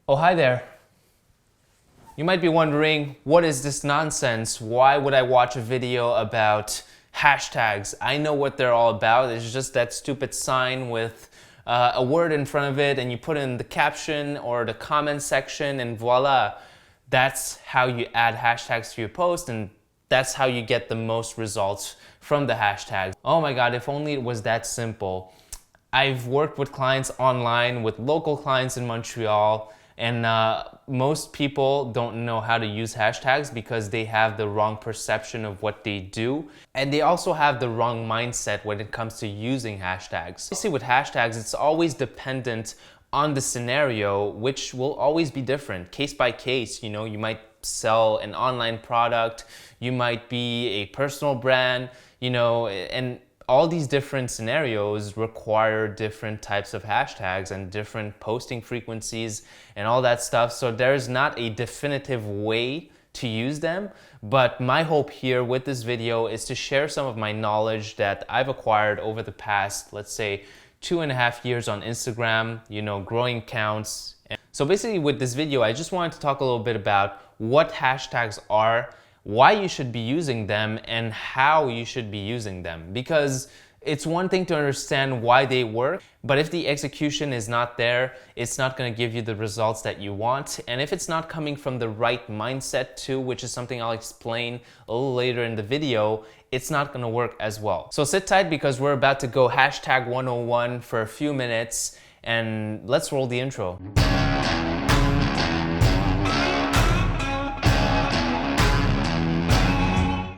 Oh, hi there. You might be wondering, what is this nonsense? Why would I watch a video about hashtags? I know what they're all about. It's just that stupid sign with a word in front of it, and you put in the caption or the comment section, and voila. That's how you add hashtags to your post, and that's how you get the most results from the hashtags. Oh my God, if only it was that simple. I've worked with clients online, with local clients in Montreal, and most people don't know how to use hashtags because they have the wrong perception of what they do. And they also have the wrong mindset when it comes to using hashtags. You see, with hashtags, it's always dependent on the scenario, which will always be different, case by case. You know, you might sell an online product, you might be a personal brand, you know, and all these different scenarios require different types of hashtags and different posting frequencies and all that stuff. So there's not a definitive way to use them. But my hope here with this video is to share some of my knowledge that I've acquired over the past, let's say, 2.5 years on Instagram, you know, growing accounts. So basically with this video, I just wanted to talk a little bit about what hashtags are, why you should be using them, and how you should be using them. Because it's one thing to understand why they work, but if the execution is not there, it's not going to give you the results that you want. And if it's not coming from the right mindset too, which is something I'll explain a little later in the video, it's not going to work as well. So sit tight because we're about to go hashtag 101 for a few minutes, and let's roll the intro.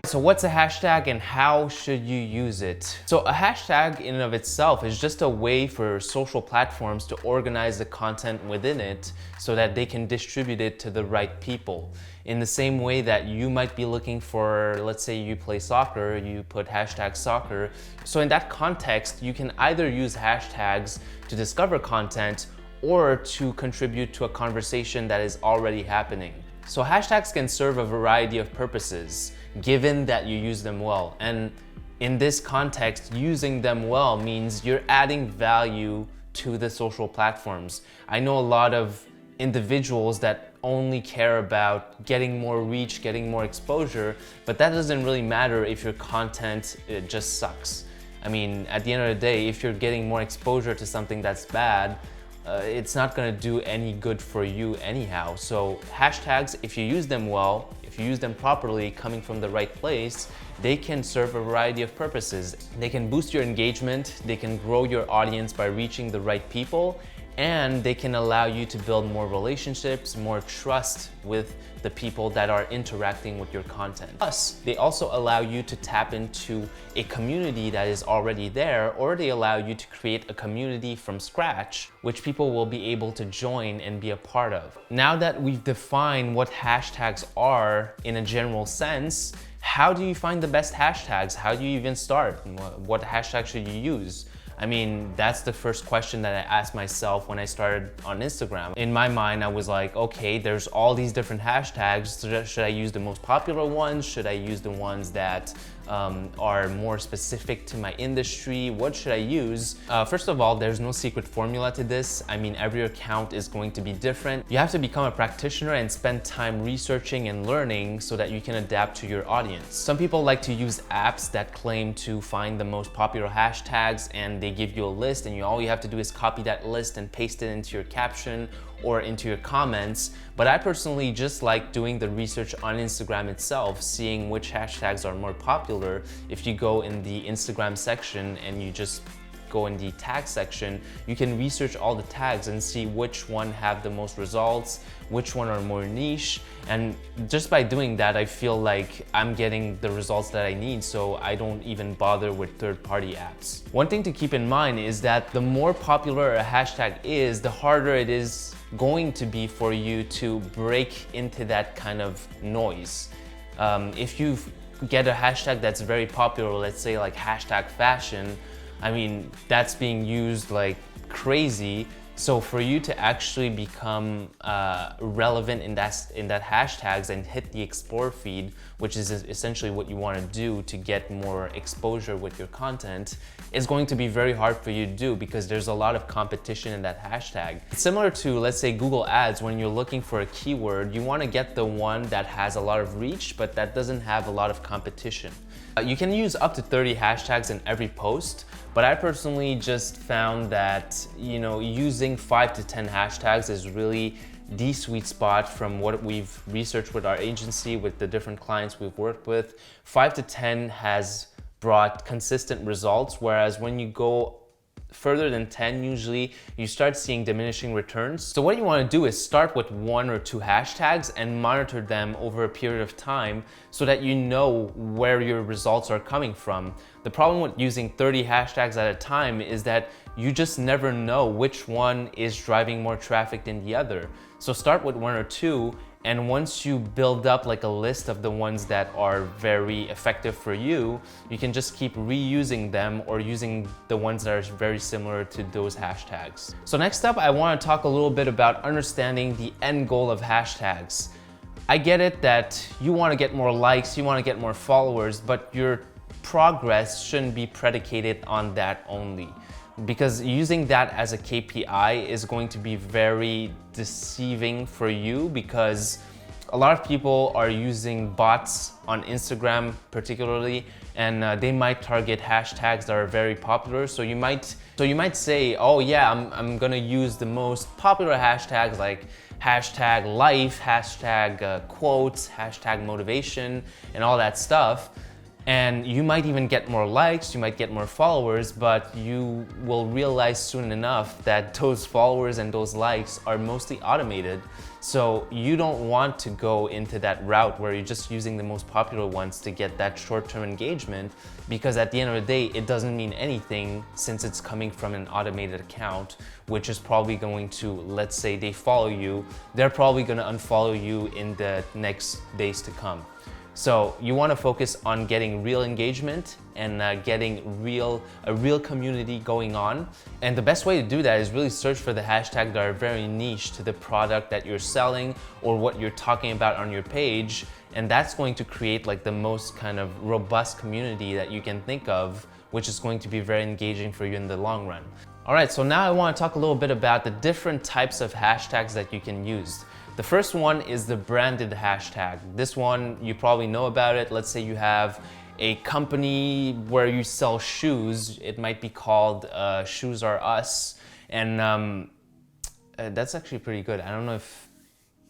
So what's a hashtag and how should you use it? So a hashtag in and of itself is just a way for social platforms to organize the content within it so that they can distribute it to the right people. In the same way that you might be looking for, let's say you play soccer, you put hashtag soccer. So in that context, you can either use hashtags to discover content or to contribute to a conversation that is already happening. So hashtags can serve a variety of purposes, given that you use them well. And in this context, using them well means you're adding value to the social platforms. I know a lot of individuals that only care about getting more reach, getting more exposure, but that doesn't really matter if your content just sucks. I mean, at the end of the day, if you're getting more exposure to something that's bad, it's not gonna do any good for you anyhow. So hashtags, if you use them well, if you use them properly, coming from the right place, they can serve a variety of purposes. They can boost your engagement, they can grow your audience by reaching the right people, and they can allow you to build more relationships, more trust with the people that are interacting with your content. Plus, they also allow you to tap into a community that is already there, or they allow you to create a community from scratch, which people will be able to join and be a part of. Now that we've defined what hashtags are in a general sense, how do you find the best hashtags? How do you even start? What hashtag should you use? I mean, that's the first question that I asked myself when I started on Instagram. In my mind, I was like, okay, there's all these different hashtags. Should I use the most popular ones? Should I use the ones that are more specific to my industry? What should I use? First of all, there's no secret formula to this. I mean, every account is going to be different. You have to become a practitioner and spend time researching and learning so that you can adapt to your audience. Some people like to use apps that claim to find the most popular hashtags, and they give you a list, and all you have to do is copy that list and paste it into your caption or into your comments. But I personally just like doing the research on Instagram itself, seeing which hashtags are more popular. If you go in the Instagram section and you just go in the tag section, you can research all the tags and see which one have the most results, which one are more niche. And just by doing that, I feel like I'm getting the results that I need, so I don't even bother with third-party apps. One thing to keep in mind is that the more popular a hashtag is, the harder it is going to be for you to break into that kind of noise. If you get a hashtag that's very popular, let's say like hashtag fashion, I mean, that's being used like crazy. So for you to actually become relevant in that hashtags and hit the explore feed, which is essentially what you want to do to get more exposure with your content, is going to be very hard for you to do because there's a lot of competition in that hashtag. It's similar to, let's say, Google Ads. When you're looking for a keyword, you want to get the one that has a lot of reach, but that doesn't have a lot of competition. You can use up to 30 hashtags in every post, but I personally just found that, using 5 to 10 hashtags is really the sweet spot from what we've researched with our agency, with the different clients we've worked with. 5 to 10 has brought consistent results, whereas when you go further than 10, usually you start seeing diminishing returns. So what you want to do is start with 1 or 2 hashtags and monitor them over a period of time so that you know where your results are coming from. The problem with using 30 hashtags at a time is that you just never know which one is driving more traffic than the other. So start with 1 or 2, and once you build up like a list of the ones that are very effective for you, you can just keep reusing them or using the ones that are very similar to those hashtags. So next up, I want to talk a little bit about understanding the end goal of hashtags. I get it that you want to get more likes, you want to get more followers, but your progress shouldn't be predicated on that only, because using that as a KPI is going to be very deceiving for you, because a lot of people are using bots on Instagram particularly, and they might target hashtags that are very popular. So you might say, oh yeah, I'm gonna use the most popular hashtags like hashtag life, hashtag quotes, hashtag motivation, and all that stuff. And you might even get more likes, you might get more followers, but you will realize soon enough that those followers and those likes are mostly automated. So you don't want to go into that route where you're just using the most popular ones to get that short-term engagement, because at the end of the day, it doesn't mean anything since it's coming from an automated account, which is probably going to, let's say they follow you, they're probably gonna unfollow you in the next days to come. So you want to focus on getting real engagement and getting a real community going on. And the best way to do that is really search for the hashtags that are very niche to the product that you're selling or what you're talking about on your page. And that's going to create like the most kind of robust community that you can think of, which is going to be very engaging for you in the long run. All right, so now I want to talk a little bit about the different types of hashtags that you can use. The first one is the branded hashtag. This one, you probably know about it. Let's say you have a company where you sell shoes. It might be called Shoes Are Us. And that's actually pretty good. I don't know if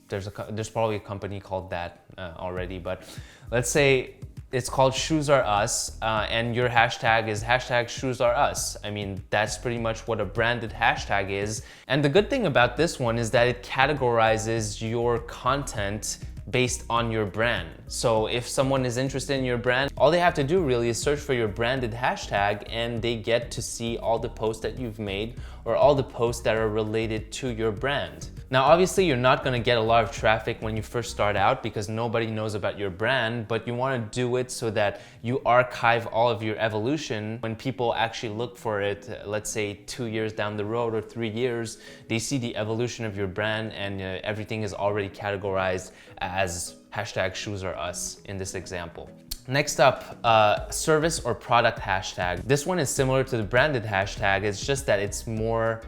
there's probably a company called that already, but let's say it's called Shoes Are Us, and your hashtag is hashtag Shoes Are Us. I mean, that's pretty much what a branded hashtag is. And the good thing about this one is that it categorizes your content based on your brand. So if someone is interested in your brand, all they have to do really is search for your branded hashtag, and they get to see all the posts that you've made or all the posts that are related to your brand. Now, obviously, you're not gonna get a lot of traffic when you first start out because nobody knows about your brand, but you wanna do it so that you archive all of your evolution. When people actually look for it, let's say 2 years down the road or 3 years, they see the evolution of your brand, and everything is already categorized as hashtag Shoes Are Us in this example. Next up, service or product hashtag. This one is similar to the branded hashtag. It's just that it's more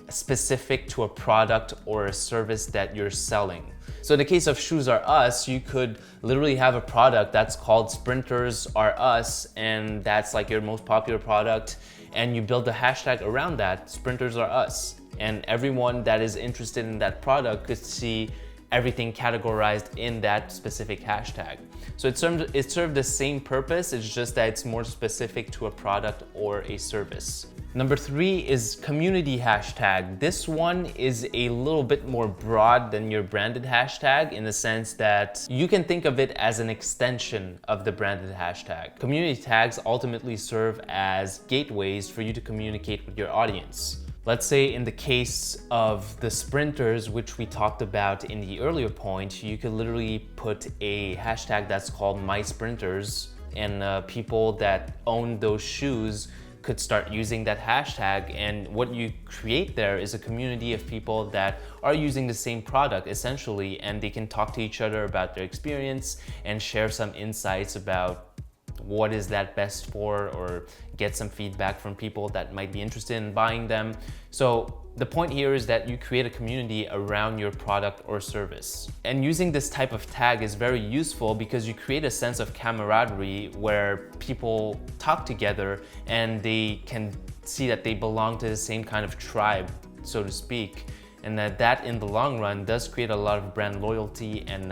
specific to a product or a service that you're selling. So in the case of Shoes Are Us, you could literally have a product that's called Sprinters Are Us, and that's like your most popular product, and you build a hashtag around that, Sprinters Are Us. And everyone that is interested in that product could see everything categorized in that specific hashtag. So it served the same purpose, it's just that it's more specific to a product or a service. Number 3 is community hashtag. This one is a little bit more broad than your branded hashtag in the sense that you can think of it as an extension of the branded hashtag. Community tags ultimately serve as gateways for you to communicate with your audience. Let's say in the case of the sprinters, which we talked about in the earlier point, you could literally put a hashtag that's called My Sprinters, and people that own those shoes could start using that hashtag, and what you create there is a community of people that are using the same product essentially, and they can talk to each other about their experience and share some insights about what is that best for, or get some feedback from people that might be interested in buying them. So the point here is that you create a community around your product or service. And using this type of tag is very useful because you create a sense of camaraderie where people talk together and they can see that they belong to the same kind of tribe, so to speak. And that in the long run does create a lot of brand loyalty and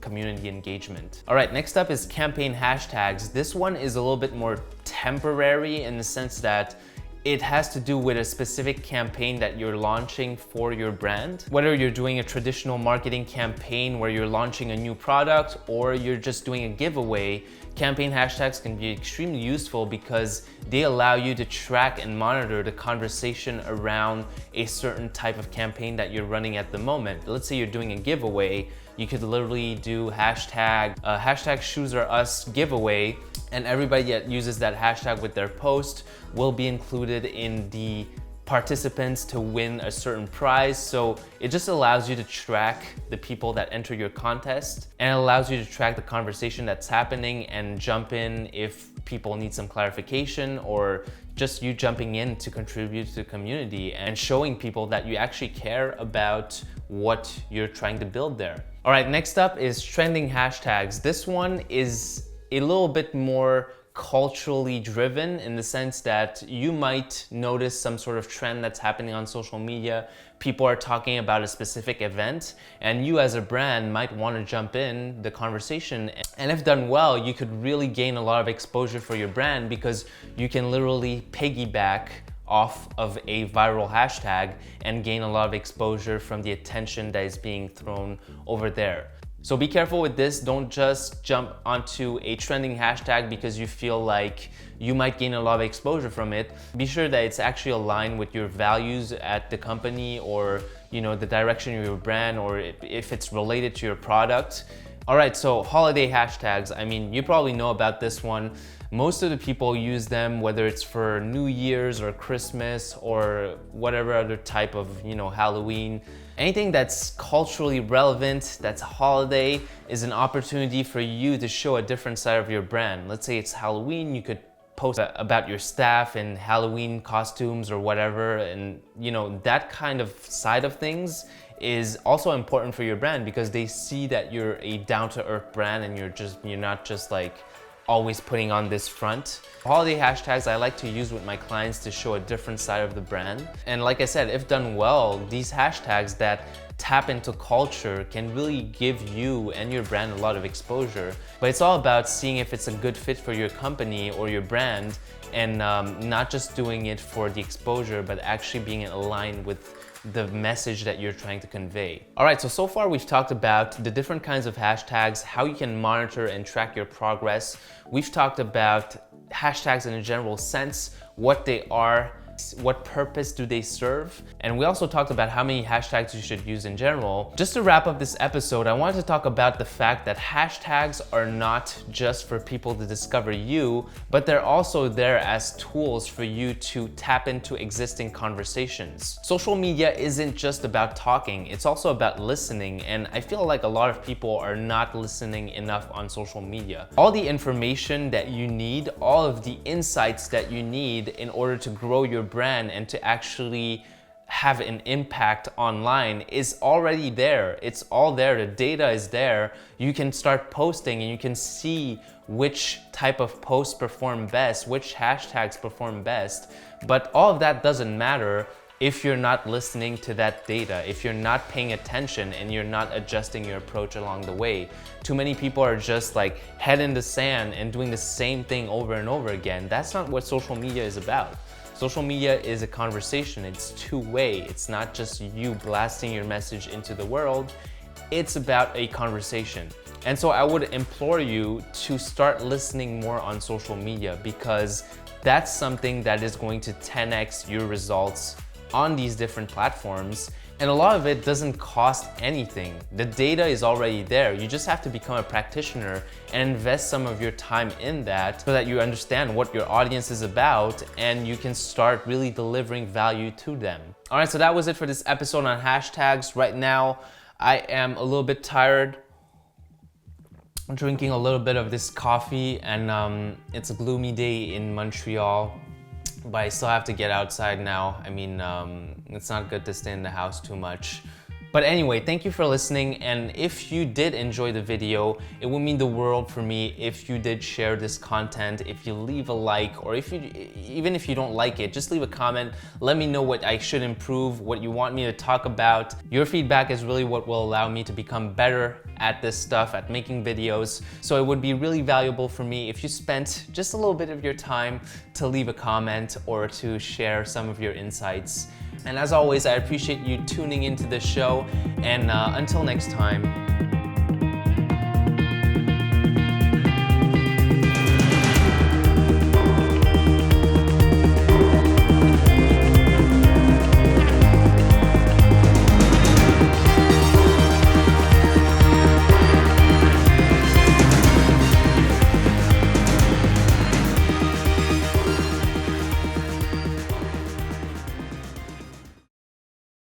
community engagement. All right, next up is campaign hashtags. This one is a little bit more temporary in the sense that it has to do with a specific campaign that you're launching for your brand. Whether you're doing a traditional marketing campaign where you're launching a new product or you're just doing a giveaway, campaign hashtags can be extremely useful because they allow you to track and monitor the conversation around a certain type of campaign that you're running at the moment. Let's say you're doing a giveaway, you could literally do hashtag Shoes Are Us giveaway, and everybody that uses that hashtag with their post will be included in the participants to win a certain prize. So it just allows you to track the people that enter your contest, and it allows you to track the conversation that's happening and jump in if people need some clarification, or just you jumping in to contribute to the community and showing people that you actually care about what you're trying to build there. All right, next up is trending hashtags. This one is a little bit more culturally driven in the sense that you might notice some sort of trend that's happening on social media. People are talking about a specific event, and you as a brand might want to jump in the conversation. And if done well, you could really gain a lot of exposure for your brand because you can literally piggyback off of a viral hashtag and gain a lot of exposure from the attention that is being thrown over there. So be careful with this. Don't just jump onto a trending hashtag because you feel like you might gain a lot of exposure from it. Be sure that it's actually aligned with your values at the company, or the direction of your brand, or if it's related to your product. All right, so holiday hashtags. I mean, you probably know about this one. Most of the people use them, whether it's for New Year's or Christmas or whatever other type of, Halloween. Anything that's culturally relevant, that's a holiday, is an opportunity for you to show a different side of your brand. Let's say it's Halloween, you could post about your staff in Halloween costumes or whatever, and that kind of side of things is also important for your brand because they see that you're a down-to-earth brand and you're not just like always putting on this front. Holiday hashtags I like to use with my clients to show a different side of the brand. And like I said, if done well, these hashtags that tap into culture can really give you and your brand a lot of exposure. But it's all about seeing if it's a good fit for your company or your brand, and not just doing it for the exposure, but actually being aligned with the message that you're trying to convey. All right, so far we've talked about the different kinds of hashtags, how you can monitor and track your progress. We've talked about hashtags in a general sense, what they are, what purpose do they serve, and we also talked about how many hashtags you should use in general. Just to wrap up this episode, I wanted to talk about the fact that hashtags are not just for people to discover you, but they're also there as tools for you to tap into existing conversations. Social media isn't just about talking, it's also about listening, and I feel like a lot of people are not listening enough on social media. All the information that you need, all of the insights that you need in order to grow your brand and to actually have an impact online is already there. It's all there. The data is there. You can start posting and you can see which type of posts perform best, which hashtags perform best. But all of that doesn't matter if you're not listening to that data, if you're not paying attention and you're not adjusting your approach along the way. Too many people are just like head in the sand and doing the same thing over and over again. That's not what social media is about. Social media is a conversation, it's two-way. It's not just you blasting your message into the world, it's about a conversation. And so I would implore you to start listening more on social media, because that's something that is going to 10x your results on these different platforms. And a lot of it doesn't cost anything. The data is already there. You just have to become a practitioner and invest some of your time in that so that you understand what your audience is about and you can start really delivering value to them. All right, so that was it for this episode on hashtags. Right now, I am a little bit tired. I'm drinking a little bit of this coffee, and it's a gloomy day in Montreal, but I still have to get outside now. I mean, it's not good to stay in the house too much. But anyway, thank you for listening, and if you did enjoy the video, it would mean the world for me if you did share this content, if you leave a like, or even if you don't like it, just leave a comment. Let me know what I should improve, what you want me to talk about. Your feedback is really what will allow me to become better at this stuff, at making videos. So it would be really valuable for me if you spent just a little bit of your time to leave a comment or to share some of your insights. And as always, I appreciate you tuning into the show, and until next time,